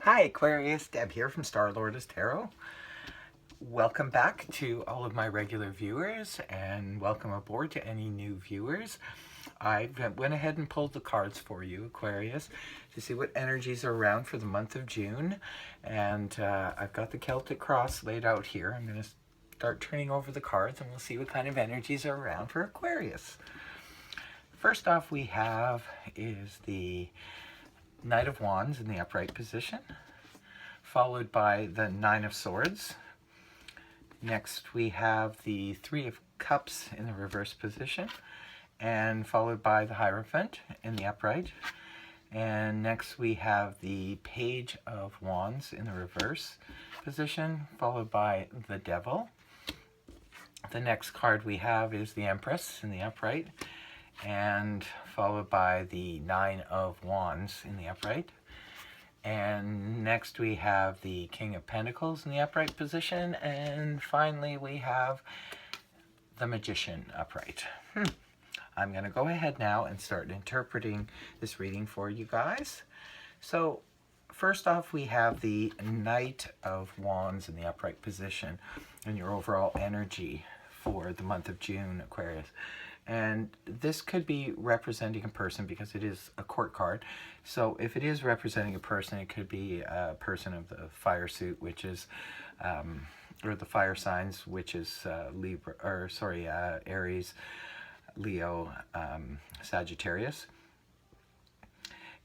Hi Aquarius, Deb here from Star Lord's Tarot. Welcome back to all of my regular viewers and welcome aboard to any new viewers. I went ahead and pulled the cards for you, Aquarius, to see what energies are around for the month of June. And I've got the Celtic Cross laid out here. I'm going to start turning over the cards and we'll see what kind of energies are around for Aquarius. First off we have is the Knight of Wands in the upright position, followed by the Nine of Swords. Next we have the Three of Cups in the reverse position, and followed by the Hierophant in the upright. And next we have the Page of Wands in the reverse position, followed by the Devil. The next card we have is the Empress in the upright, and followed by the Nine of Wands in the upright. And next we have the King of Pentacles in the upright position, and finally we have the Magician upright. I'm going to go ahead now and start interpreting this reading for you guys. So first off we have the Knight of Wands in the upright position and your overall energy for the month of June, Aquarius. And this could be representing a person because it is a court card. So if it is representing a person, it could be a person of the fire suit, which is, or the fire signs, which is Aries, Leo, Sagittarius.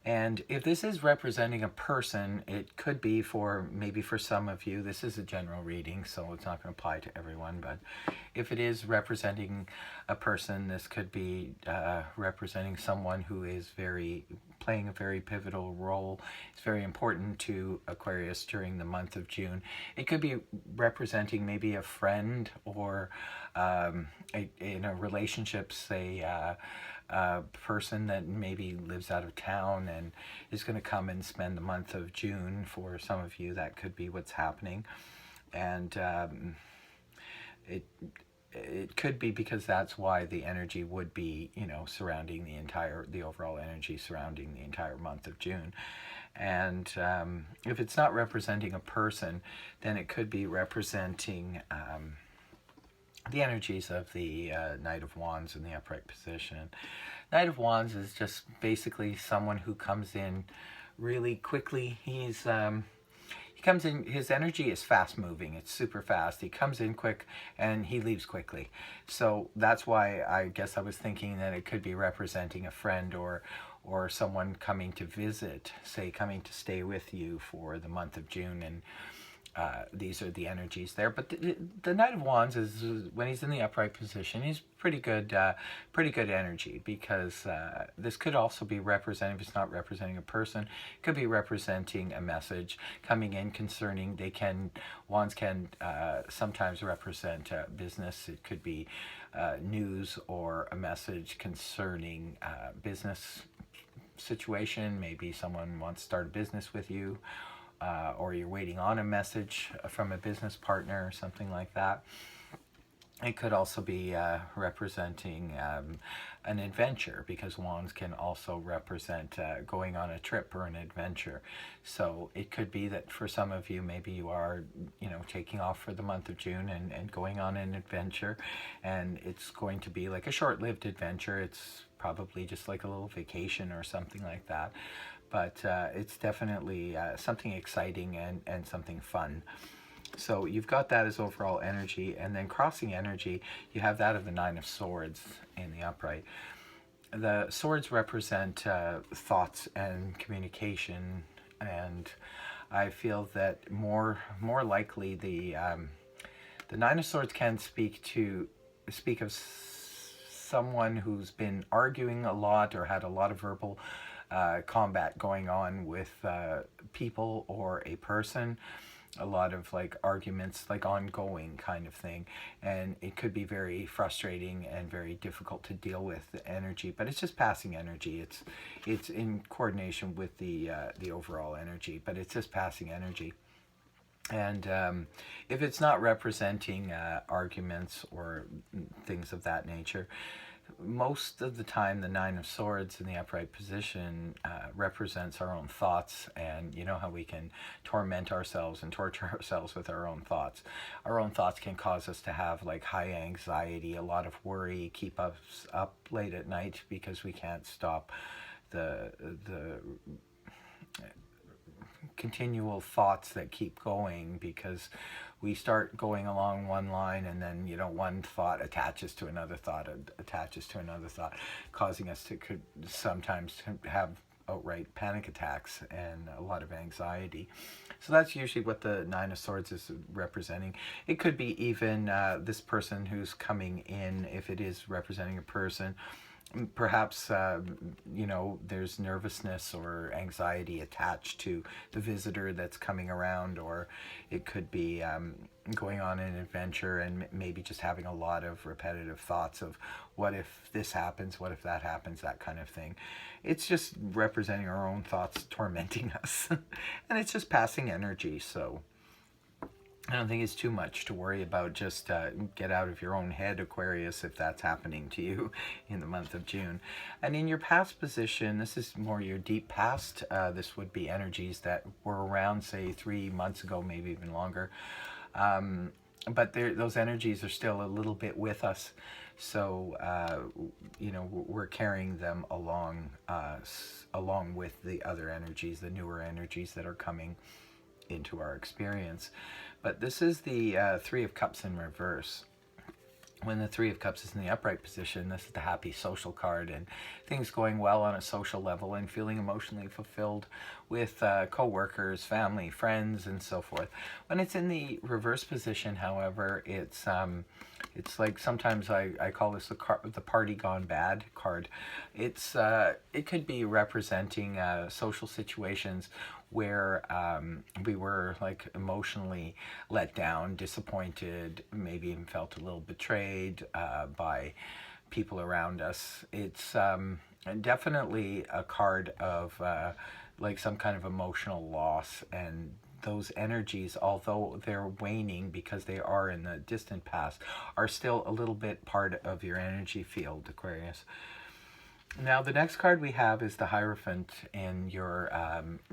And if this is representing a person, it could be maybe for some of you, this is a general reading, so it's not going to apply to everyone, but if it is representing a person, this could be representing someone who is playing a very pivotal role. It's very important to Aquarius during the month of June. It could be representing maybe a friend or in a relationship, say, a person that maybe lives out of town and is going to come and spend the month of June. For some of you, that could be what's happening. And it could be because that's why the energy would be, surrounding the overall energy surrounding the entire month of June. And if it's not representing a person, then it could be representing the energies of the Knight of Wands in the upright position. Knight of Wands is just basically someone who comes in really quickly. He comes in, his energy is fast moving, it's super fast. He comes in quick and he leaves quickly. So that's why I guess I was thinking that it could be representing a friend or someone coming to visit, say coming to stay with you for the month of June. And these are the energies there. But the Knight of Wands is, when he's in the upright position, he's pretty good energy, because this could also be representing, if it's not representing a person, it could be representing a message coming in concerning, wands can sometimes represent business. It could be news or a message concerning business situation. Maybe someone wants to start a business with you, or you're waiting on a message from a business partner or something like that. It could also be representing an adventure, because wands can also represent going on a trip or an adventure. So it could be that for some of you, maybe you are, taking off for the month of June and going on an adventure, and it's going to be like a short-lived adventure. It's probably just like a little vacation or something like that. But it's definitely something exciting and something fun. So you've got that as overall energy, and then crossing energy, you have that of the Nine of Swords in the upright. The swords represent thoughts and communication, and I feel that more likely the Nine of Swords can speak of someone who's been arguing a lot or had a lot of verbal combat going on with people or a person, a lot of like arguments, like ongoing kind of thing, and it could be very frustrating and very difficult to deal with, the energy, but it's just passing energy. It's in coordination with the overall energy, but it's just passing energy. And if it's not representing arguments or things of that nature, most of the time the Nine of Swords in the upright position represents our own thoughts, and you know how we can torment ourselves and torture ourselves with our own thoughts. Our own thoughts can cause us to have like high anxiety, a lot of worry, keep us up late at night because we can't stop the continual thoughts that keep going, because we start going along one line and then one thought attaches to another thought, causing us to could sometimes have outright panic attacks and a lot of anxiety. So that's usually what the Nine of Swords is representing. It could be even this person who's coming in, if it is representing a person. Perhaps there's nervousness or anxiety attached to the visitor that's coming around, or it could be going on an adventure and maybe just having a lot of repetitive thoughts of what if this happens, what if that happens, that kind of thing. It's just representing our own thoughts tormenting us and it's just passing energy. So I don't think it's too much to worry about. Just get out of your own head, Aquarius, if that's happening to you in the month of June. And in your past position, this is more your deep past. This would be energies that were around, say, 3 months ago, maybe even longer. But those energies are still a little bit with us. So, we're carrying them along with the other energies, the newer energies that are coming into our experience. But this is the Three of Cups in reverse. When the Three of Cups is in the upright position, this is the happy social card, and things going well on a social level and feeling emotionally fulfilled with co-workers, family, friends, and so forth. When it's in the reverse position, however, it's like sometimes I call this the party gone bad card. It could be representing social situations where we were like emotionally let down, disappointed, maybe even felt a little betrayed by people around us. It's definitely a card of like some kind of emotional loss, and those energies, although they're waning because they are in the distant past, are still a little bit part of your energy field, Aquarius. Now, the next card we have is the Hierophant in your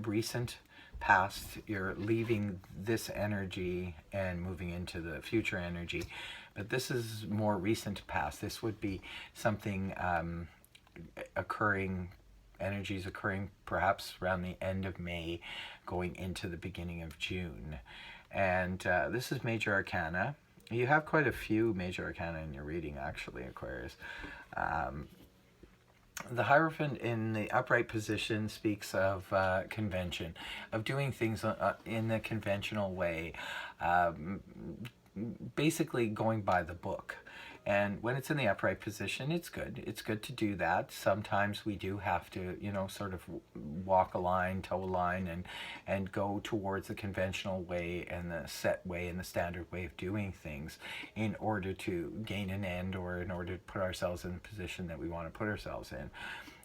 recent past. You're leaving this energy and moving into the future energy. But this is more recent past. This would be something energies occurring perhaps around the end of May, going into the beginning of June. And this is Major Arcana. You have quite a few Major Arcana in your reading, actually, Aquarius. The Hierophant in the upright position speaks of convention, of doing things in the conventional way, basically going by the book. And when it's in the upright position, it's good. It's good to do that. Sometimes we do have to, sort of walk a line, toe a line, and go towards the conventional way and the set way and the standard way of doing things in order to gain an end, or in order to put ourselves in the position that we want to put ourselves in.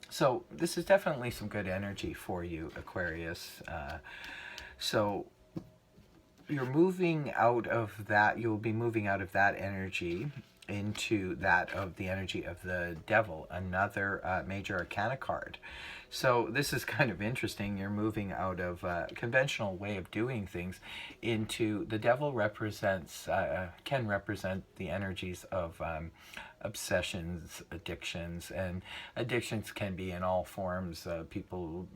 So this is definitely some good energy for you, Aquarius. So you're moving out of that. You'll be moving out of that energy into that of the energy of the Devil, another Major Arcana card. So this is kind of interesting. You're moving out of a conventional way of doing things into the Devil can represent the energies of obsessions, addictions, and addictions can be in all forms. People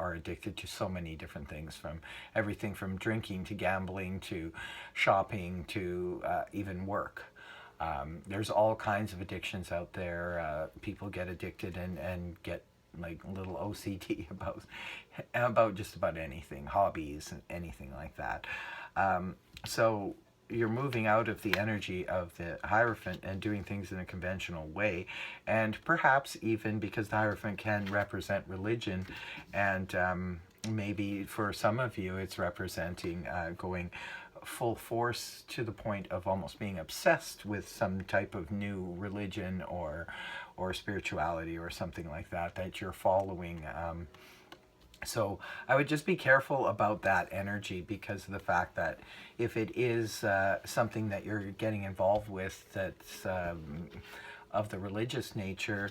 are addicted to so many different things, from everything from drinking to gambling to shopping to even work. There's all kinds of addictions out there. People get addicted and get like a little OCD about just about anything, hobbies, anything like that. So you're moving out of the energy of the Hierophant and doing things in a conventional way, and perhaps even because the Hierophant can represent religion, and maybe for some of you it's representing going full force to the point of almost being obsessed with some type of new religion or spirituality or something like that you're following. So I would just be careful about that energy, because of the fact that if it is something that you're getting involved with that's of the religious nature,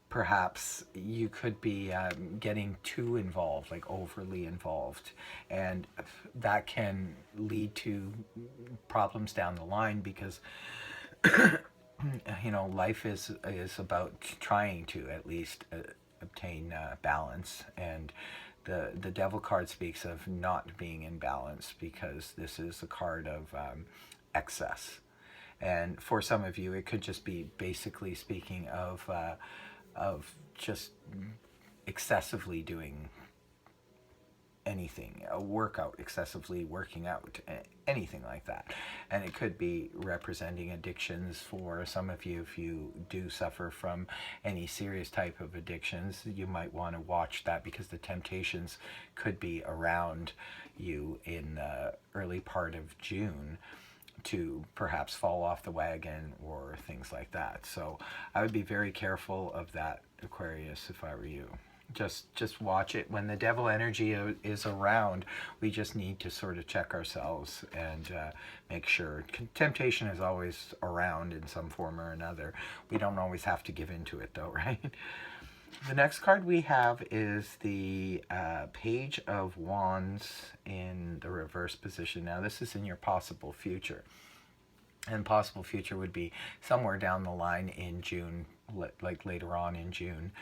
perhaps you could be getting too involved, like overly involved, and that can lead to problems down the line, because life is about trying to at least obtain balance, and the devil card speaks of not being in balance, because this is a card of excess. And for some of you, it could just be basically speaking of just excessively doing anything, a workout, excessively working out, anything like that. And it could be representing addictions for some of you. If you do suffer from any serious type of addictions, you might want to watch that, because the temptations could be around you in the early part of June to perhaps fall off the wagon or things like that. So I would be very careful of that, Aquarius, if I were you. Just watch it. When the devil energy is around, we just need to sort of check ourselves and make sure. Temptation is always around in some form or another. We don't always have to give into it, though, right? The next card we have is the Page of Wands in the reverse position. Now, this is in your possible future. And possible future would be somewhere down the line in June, like later on in June.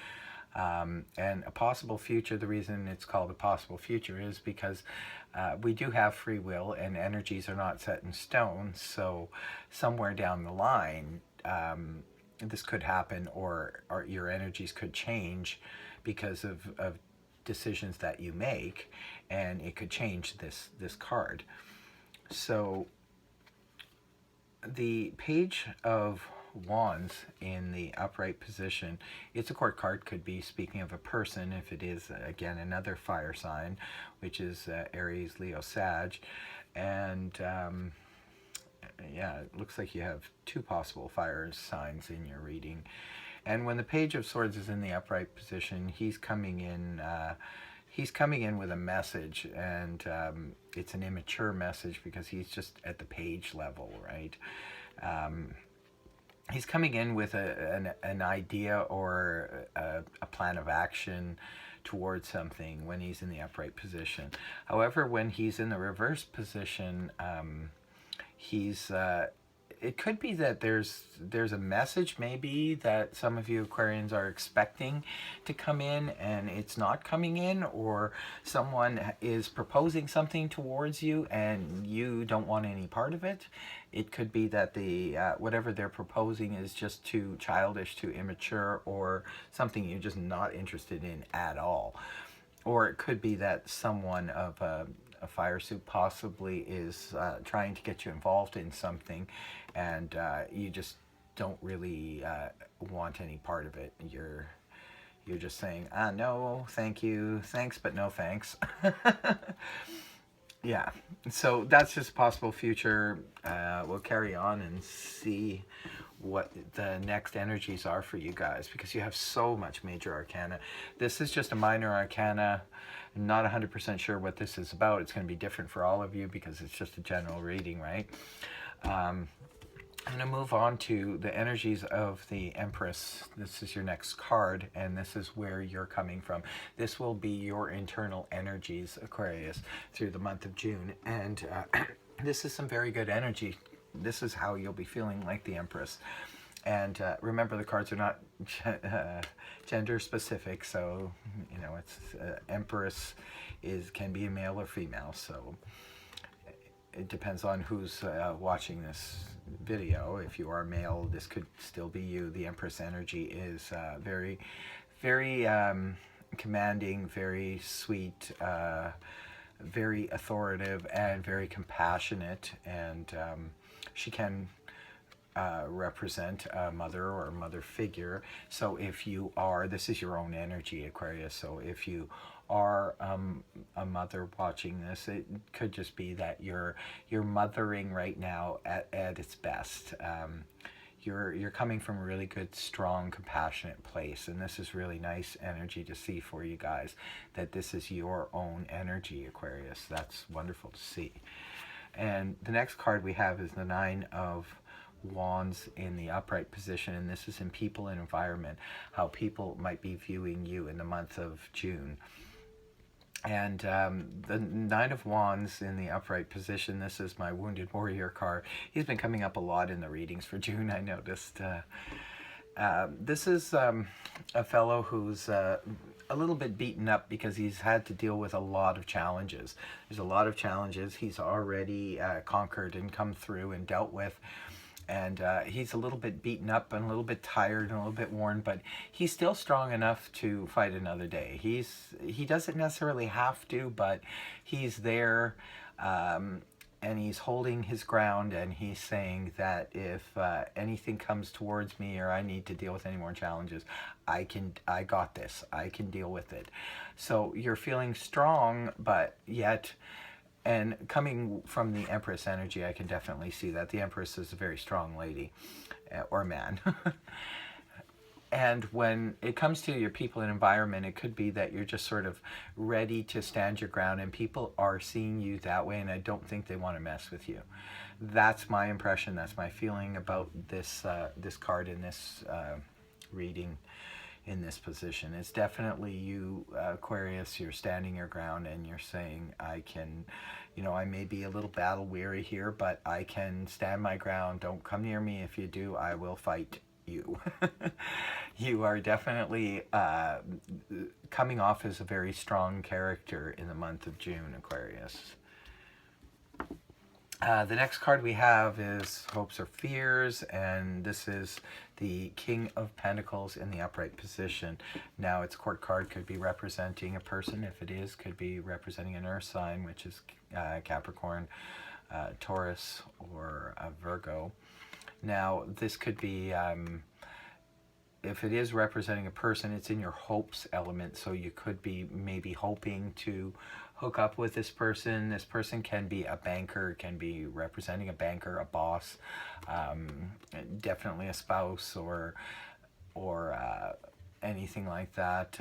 And a possible future, the reason it's called a possible future is because we do have free will, and energies are not set in stone. So somewhere down the line, this could happen, or your energies could change because of decisions that you make, and it could change this card. So the Page of Wands in the upright position, it's a court card, could be speaking of a person if it is, again, another fire sign, which is Aries, Leo, Sag. And yeah, it looks like you have two possible fire signs in your reading. And when the Page of Swords is in the upright position, he's coming in with a message, and it's an immature message, because he's just at the page level, right? He's coming in with an idea or a plan of action towards something when he's in the upright position. However, when he's in the reverse position, it could be that there's a message maybe that some of you Aquarians are expecting to come in, and it's not coming in, or someone is proposing something towards you and you don't want any part of it. It could be that the whatever they're proposing is just too childish, too immature, or something you're just not interested in at all. Or it could be that someone of a fire suit possibly is trying to get you involved in something, and you just don't really want any part of it. You're just saying, no, thank you, thanks, but no thanks. Yeah, so that's just possible future. We'll carry on and see what the next energies are for you guys, because you have so much major arcana. This is just a minor arcana. I'm not 100% sure what this is about. It's going to be different for all of you, because it's just a general reading, right? I'm going to move on to the energies of the Empress. This is your next card, and this is where you're coming from. This will be your internal energies, Aquarius, through the month of June. And this is some very good energy. This is how you'll be feeling like the Empress. And remember, the cards are not gender specific, so it's Empress can be a male or female. So it depends on who's watching this video. If you are male, this could still be you. The Empress energy is very, very commanding, very sweet, very authoritative, and very compassionate. And she can represent a mother or a mother figure. So if you are, this is your own energy, Aquarius. So if you are a mother watching this, it could just be that you're mothering right now at its best. You're coming from a really good, strong, compassionate place, and this is really nice energy to see for you guys, that this is your own energy, Aquarius. That's wonderful to see. And the next card we have is the Nine of Wands in the upright position, and this is in people and environment, how people might be viewing you in the month of June. And the Nine of Wands in the upright position, this is my Wounded Warrior card. He's been coming up a lot in the readings for June, I noticed. This is a fellow who's a little bit beaten up because he's had to deal with a lot of challenges. There's a lot of challenges he's already conquered and come through and dealt with. And he's a little bit beaten up and a little bit tired and a little bit worn, but he's still strong enough to fight another day. He doesn't necessarily have to, but he's there, and he's holding his ground, and he's saying that if anything comes towards me or I need to deal with any more challenges, I got this. I can deal with it. So you're feeling strong, but yet. And coming from the Empress energy, I can definitely see that. The Empress is a very strong lady, or man. And when it comes to your people and environment, it could be that you're just sort of ready to stand your ground, and people are seeing you that way, and I don't think they want to mess with you. That's my impression. That's my feeling about this this card in this reading. In this position, it's definitely you, Aquarius. You're standing your ground and you're saying, I can, I may be a little battle weary here, but I can stand my ground. Don't come near me. If you do, I will fight you. You are definitely coming off as a very strong character in the month of June, Aquarius. The next card we have is Hopes or Fears, and this is the King of Pentacles in the upright position. Now, its court card could be representing a person. If it is, could be representing an earth sign, which is Capricorn, Taurus, or Virgo. Now, this could be, if it is representing a person, it's in your hopes element, so you could be maybe hoping to hook up with this person. This person can be a banker, can be representing a banker, a boss, definitely a spouse, or anything like that.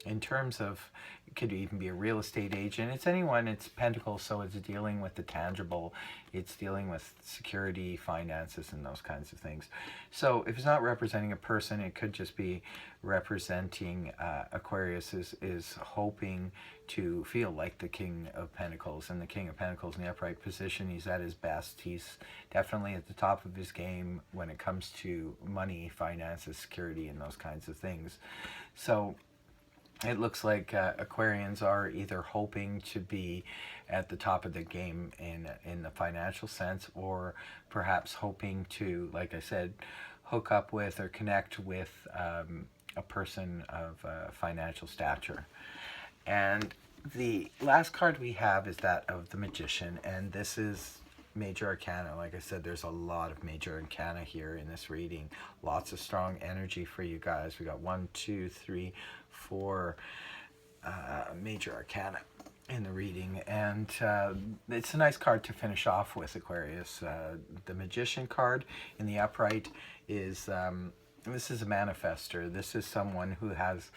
In terms of, it could even be a real estate agent. It's anyone. It's Pentacles, so it's dealing with the tangible. It's dealing with security, finances, and those kinds of things. So if it's not representing a person, it could just be representing Aquarius is hoping to feel like the King of Pentacles. And the King of Pentacles in the upright position, he's at his best. He's definitely at the top of his game when it comes to money, finances, security, and those kinds of things. So it looks like Aquarians are either hoping to be at the top of the game in the financial sense, or perhaps hoping to, like I said, hook up with or connect with a person of financial stature. And the last card we have is that of the Magician, and this is Major Arcana. Like I said, there's a lot of Major Arcana here in this reading. Lots of strong energy for you guys. We got 1, 2, 3, 4 Major Arcana in the reading, and it's a nice card to finish off with, Aquarius. The Magician card in the upright is this is a manifester. This is someone who has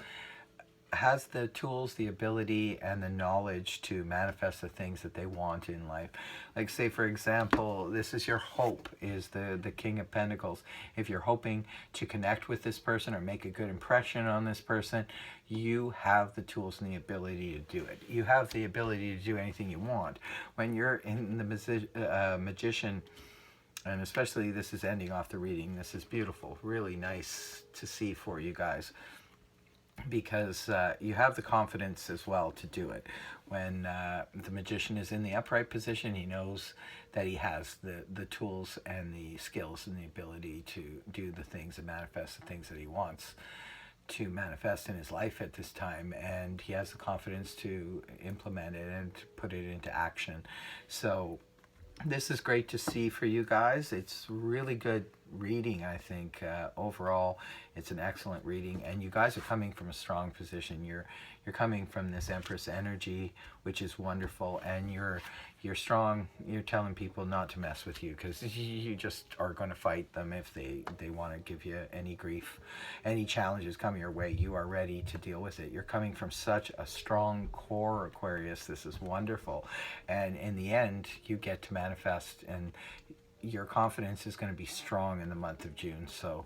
the tools, the ability, and the knowledge to manifest the things that they want in life. Like, say, for example, this is your hope, is the King of Pentacles. If you're hoping to connect with this person or make a good impression on this person, you have the tools and the ability to do it. You have the ability to do anything you want. When you're in the Magician, and especially this is ending off the reading, this is beautiful, really nice to see for you guys, because you have the confidence as well to do it. When the Magician is in the upright position, he knows that he has the tools and the skills and the ability to do the things and manifest the things that he wants to manifest in his life at this time, and he has the confidence to implement it and to put it into action. So this is great to see for you guys. It's really good reading, I think. Overall, it's an excellent reading, and you guys are coming from a strong position. You're coming from this Empress energy, which is wonderful, and you're strong. You're telling people not to mess with you, because you just are going to fight them if they want to give you any grief. Any challenges come your way, you are ready to deal with it. You're coming from such a strong core, Aquarius. This is wonderful, and in the end, you get to manifest, and your confidence is going to be strong in the month of June. So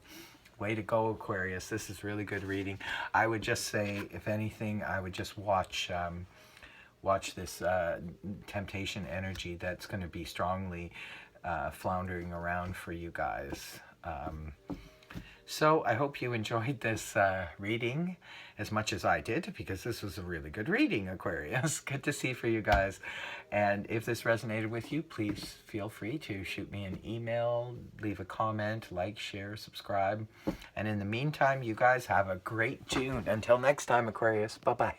way to go, Aquarius. This is really good reading. I would just say, if anything, I would just watch this temptation energy that's going to be strongly floundering around for you guys. So I hope you enjoyed this reading as much as I did, because this was a really good reading, Aquarius. Good to see for you guys. And if this resonated with you, please feel free to shoot me an email, leave a comment, like, share, subscribe. And in the meantime, you guys have a great June. Until next time, Aquarius. Bye-bye.